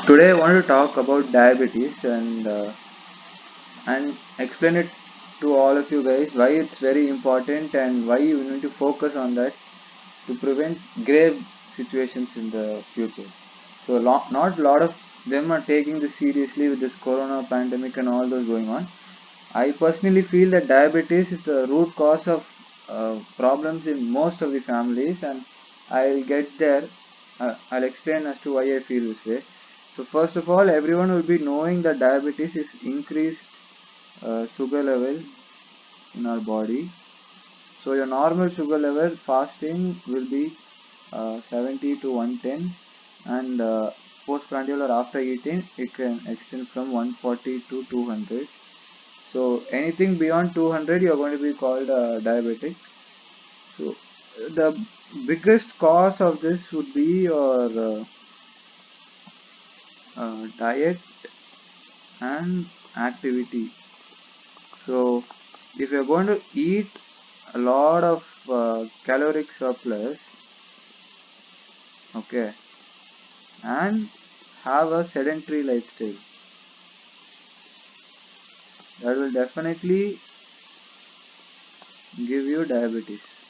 Today I want to talk about diabetes and explain it to all of you guys why it's very important and why you need to focus on that to prevent grave situations in the future. So not a lot of them are taking this seriously with this corona pandemic and all those going on. I personally feel that diabetes is the root cause of problems in most of the families, and I'll get there. I'll explain as to why I feel this way. So first of all, everyone will be knowing that diabetes is increased sugar level in our body. So your normal sugar level fasting will be 70 to 110, and postprandial or after eating it can extend from 140 to 200. So anything beyond 200 you're going to be called diabetic. So the biggest cause of this would be your diet and activity. So if you're going to eat a lot of caloric surplus, okay, and have a sedentary lifestyle, that will definitely give you diabetes.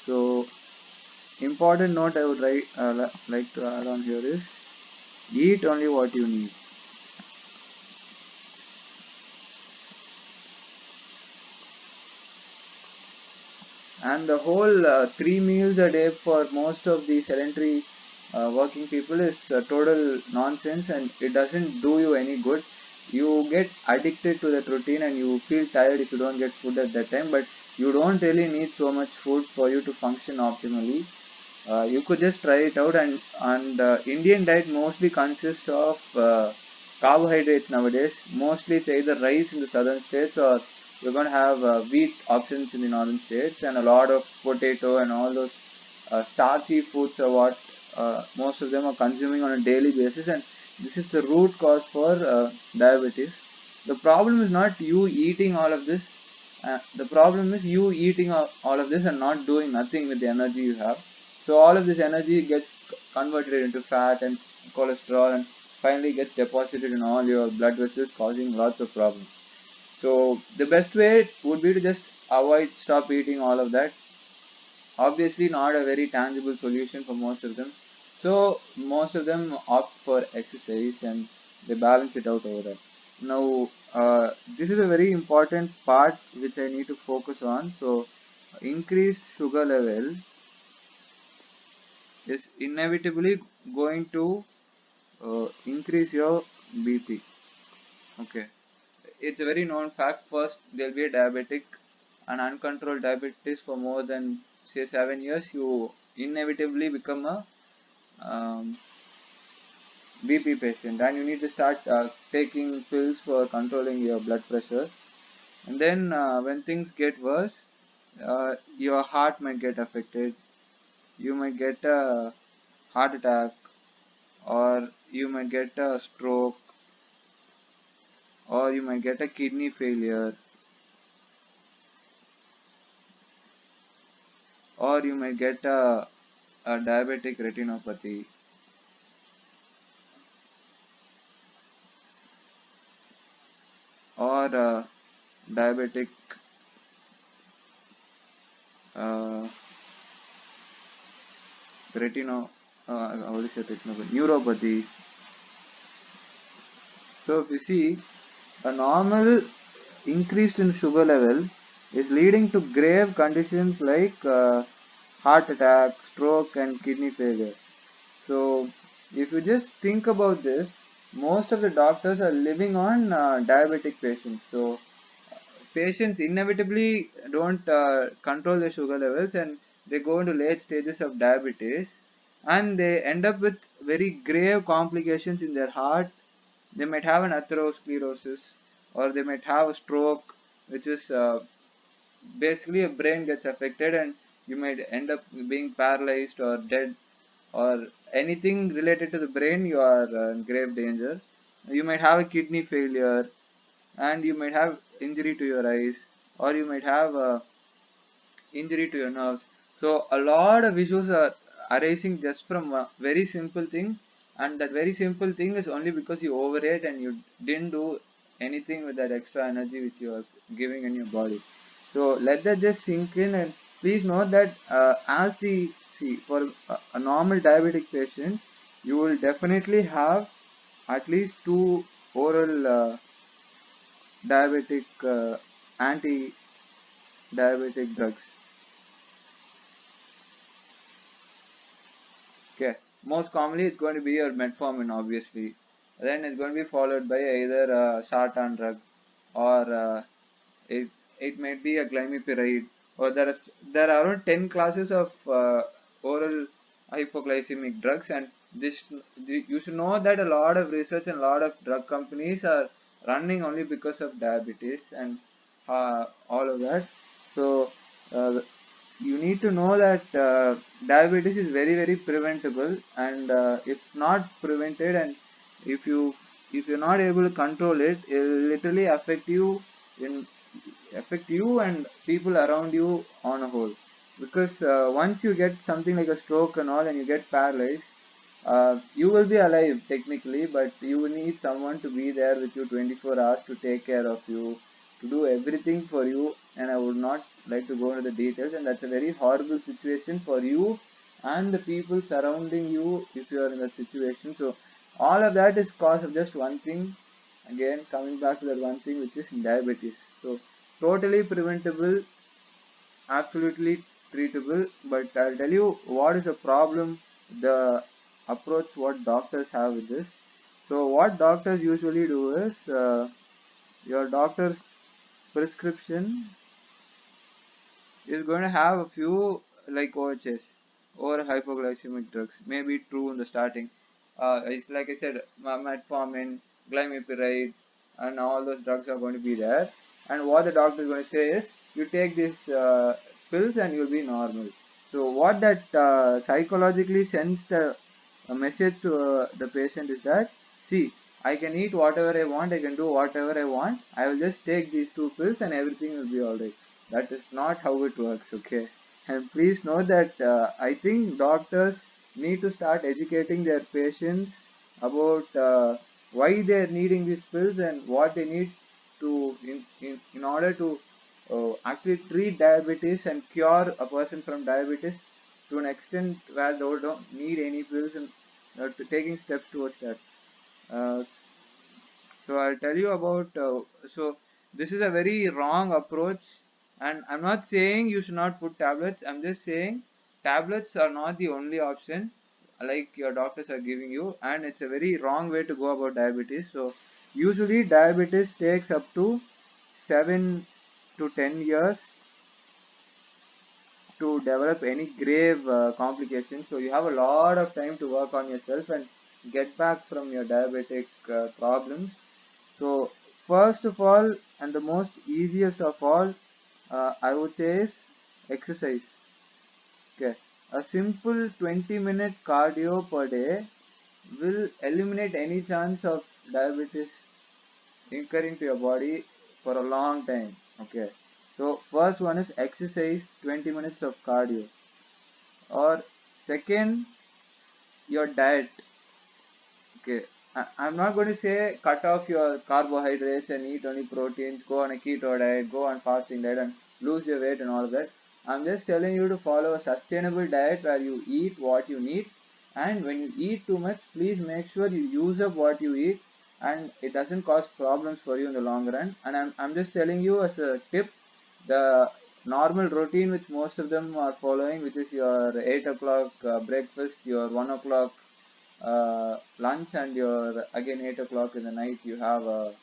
So important note I would like to add on here is eat only what you need. And the whole 3 meals a day for most of the sedentary working people is total nonsense, and it doesn't do you any good. You get addicted to that routine and you feel tired if you don't get food at that time, but you don't really need so much food for you to function optimally. You could just try it out, and Indian diet mostly consists of carbohydrates nowadays. Mostly it's either rice in the southern states, or you're going to have wheat options in the northern states, and a lot of potato and all those starchy foods are what most of them are consuming on a daily basis, and this is the root cause for diabetes. The problem is not you eating all of this. The problem is you eating all of this and not doing nothing with the energy you have. So all of this energy gets converted into fat and cholesterol, and finally gets deposited in all your blood vessels, causing lots of problems. So the best way would be to just stop eating all of that. Obviously not a very tangible solution for most of them. So most of them opt for exercise and they balance it out over that. Now this is a very important part which I need to focus on. So increased sugar level is inevitably going to increase your BP. Okay, it's a very known fact. First, there'll be a diabetic, an uncontrolled diabetes for more than say 7 years. You inevitably become a BP patient, and you need to start taking pills for controlling your blood pressure. And then, when things get worse, your heart might get affected. You might get a heart attack, or you might get a stroke, or you might get a kidney failure, or you might get a diabetic retinopathy, or diabetic uh, retino how do you say retinopathy? Neuropathy. So if you see, a normal increase in sugar level is leading to grave conditions like heart attack, stroke, and kidney failure. So if you just think about this, most of the doctors are living on diabetic patients. So patients inevitably don't control their sugar levels, and they go into late stages of diabetes, and they end up with very grave complications in their heart. They might have an atherosclerosis, or they might have a stroke, which is basically a brain gets affected, and you might end up being paralyzed or dead, or anything related to the brain. You are in grave danger. You might have a kidney failure, and you might have injury to your eyes, or you might have injury to your nerves. So a lot of issues are arising just from a very simple thing. and that very simple thing is only because you overate and you didn't do anything with that extra energy which you are giving in your body. So let that just sink in, and please note that as the see for a normal diabetic patient, you will definitely have at least two oral diabetic anti-diabetic drugs. Okay, most commonly it's going to be your metformin, obviously. Then it's going to be followed by either a sartan drug, or it it might be a glimepiride, or there are around 10 classes of oral hypoglycemic drugs, and this you should know that a lot of research and a lot of drug companies are running only because of diabetes and all of that. So uh, you need to know that diabetes is very very preventable, and if not prevented, and if you if you're not able to control it, it will literally in affect you and people around you on a whole. Because once you get something like a stroke and all and you get paralyzed, you will be alive technically, but you will need someone to be there with you 24 hours to take care of you, to do everything for you. And I would not like to go into the details, and that's a very horrible situation for you and the people surrounding you if you are in that situation. So all of that is cause of just one thing. Again, coming back to that one thing, which is diabetes. So totally preventable, absolutely treatable. But I'll tell you what is the problem, the approach what doctors have with this. So what doctors usually do is, your doctor's prescription is going to have a few like OHS or hypoglycemic drugs. Maybe true in the starting. It's like I said, metformin, glimepiride, and all those drugs are going to be there. And what the doctor is going to say is, you take these pills and you'll be normal. So what that psychologically sends the a message to the patient is that, see, I can eat whatever I want, I can do whatever I want, I will just take these two pills and everything will be alright. That is not how it works, okay? And please know that I think doctors need to start educating their patients about why they are needing these pills and what they need to in order to actually treat diabetes and cure a person from diabetes to an extent where they don't need any pills, and taking steps towards that. Uh, so I'll tell you about. So this is a very wrong approach, and I'm not saying you should not put tablets. I'm just saying tablets are not the only option, like your doctors are giving you, and it's a very wrong way to go about diabetes. So usually diabetes takes up to 7 to 10 years to develop any grave complications. So you have a lot of time to work on yourself and get back from your diabetic problems. So first of all, and the most easiest of all, I would say is exercise. Okay, a simple 20-minute cardio per day will eliminate any chance of diabetes incurring to your body for a long time. Okay, so first one is exercise, 20 minutes of cardio. Or second, your diet. Okay, I'm not going to say cut off your carbohydrates and eat only proteins, go on a keto diet, go on fasting diet and lose your weight and all of that. I'm just telling you to follow a sustainable diet where you eat what you need, and when you eat too much, please make sure you use up what you eat and it doesn't cause problems for you in the long run. And I'm just telling you as a tip, the normal routine which most of them are following, which is your 8 o'clock breakfast, your 1 o'clock lunch, and your again 8 o'clock in the night you have a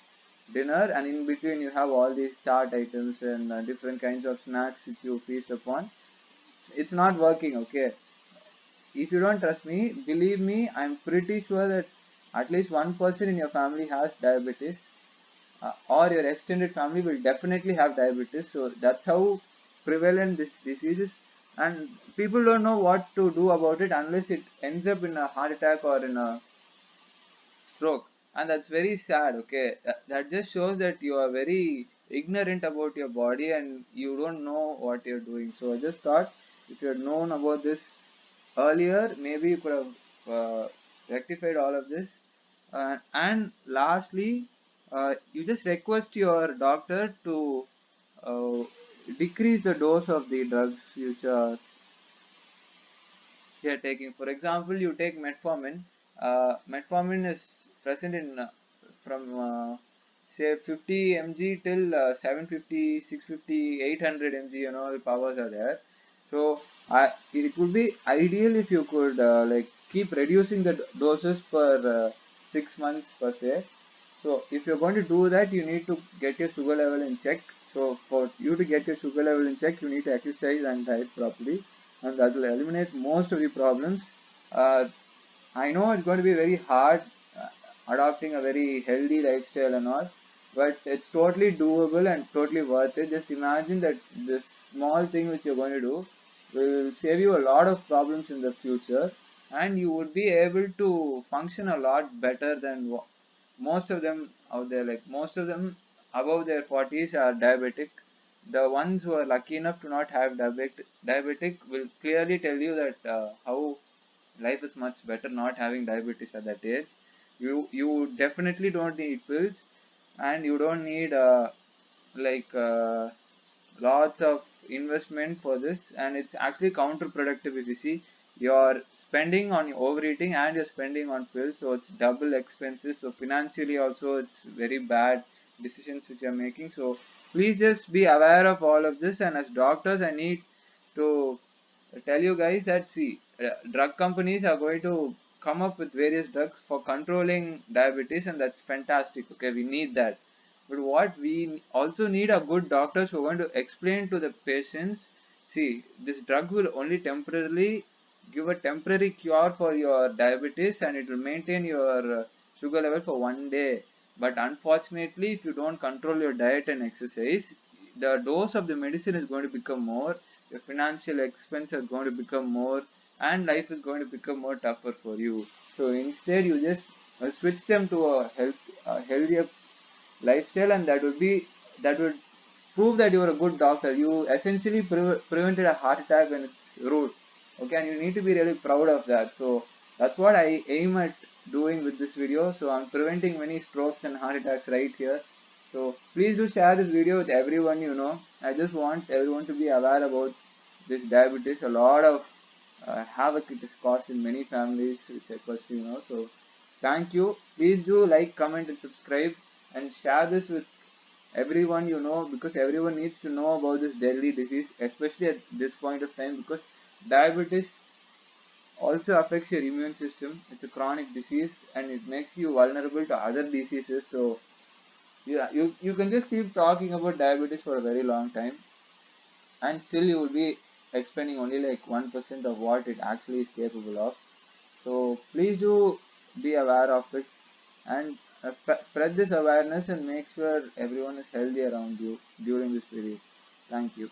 dinner, and in between you have all these chart items and different kinds of snacks which you feast upon. It's not working, okay? If you don't trust me, believe me, I'm pretty sure that at least one person in your family has diabetes, or your extended family will definitely have diabetes. So that's how prevalent this disease is, and people don't know what to do about it unless it ends up in a heart attack or in a stroke. And that's very sad. Okay, that just shows that you are very ignorant about your body and you don't know what you're doing. So I just thought, if you had known about this earlier, maybe you could have rectified all of this. And lastly, you just request your doctor to uh, decrease the dose of the drugs which you are taking. For example, you take metformin. Metformin is present in from say 50 mg till 750, 650, 800 mg. You know, the powers are there. So it would be ideal if you could like keep reducing the doses per 6 months per se. So if you're going to do that, you need to get your sugar level in check. So for you to get your sugar level in check, you need to exercise and diet properly, and that will eliminate most of the problems. Uh, I know it's going to be very hard uh, adopting a very healthy lifestyle and all, but it's totally doable and totally worth it. Just imagine that this small thing which you're going to do will save you a lot of problems in the future, and you would be able to function a lot better than most of them out there. Like most of them above their 40s are diabetic. The ones who are lucky enough to not have diabetic will clearly tell you that how life is much better not having diabetes at that age. You definitely don't need pills, and you don't need like lots of investment for this, and it's actually counterproductive. If you see, you're spending on overeating and you're spending on pills, so it's double expenses. So financially also it's very bad decisions which you're making. So please just be aware of all of this, and as doctors I need to tell you guys that see, drug companies are going to come up with various drugs for controlling diabetes, and that's fantastic. Okay, we need that. But what we also need are good doctors who are going to explain to the patients, see, this drug will only temporarily give a temporary cure for your diabetes, and it will maintain your sugar level for 1 day. But unfortunately, if you don't control your diet and exercise, the dose of the medicine is going to become more, your financial expense are going to become more, and life is going to become more tougher for you. So instead, you just switch them to a healthier lifestyle, and that would prove that you are a good doctor. You essentially prevented a heart attack when it's rude. Okay, and you need to be really proud of that. So that's what I aim at doing with this video. So I'm preventing many strokes and heart attacks right here. So please do share this video with everyone you know. I just want everyone to be aware about this diabetes. A lot of havoc it is caused in many families, which I personally know. So thank you. Please do like, comment, and subscribe, and share this with everyone you know, because everyone needs to know about this deadly disease, especially at this point of time, because diabetes also affects your immune system. It's a chronic disease and it makes you vulnerable to other diseases. So yeah, you can just keep talking about diabetes for a very long time, and still you will be expending only like 1% of what it actually is capable of. So please do be aware of it, and spread this awareness and make sure everyone is healthy around you during this period. Thank you.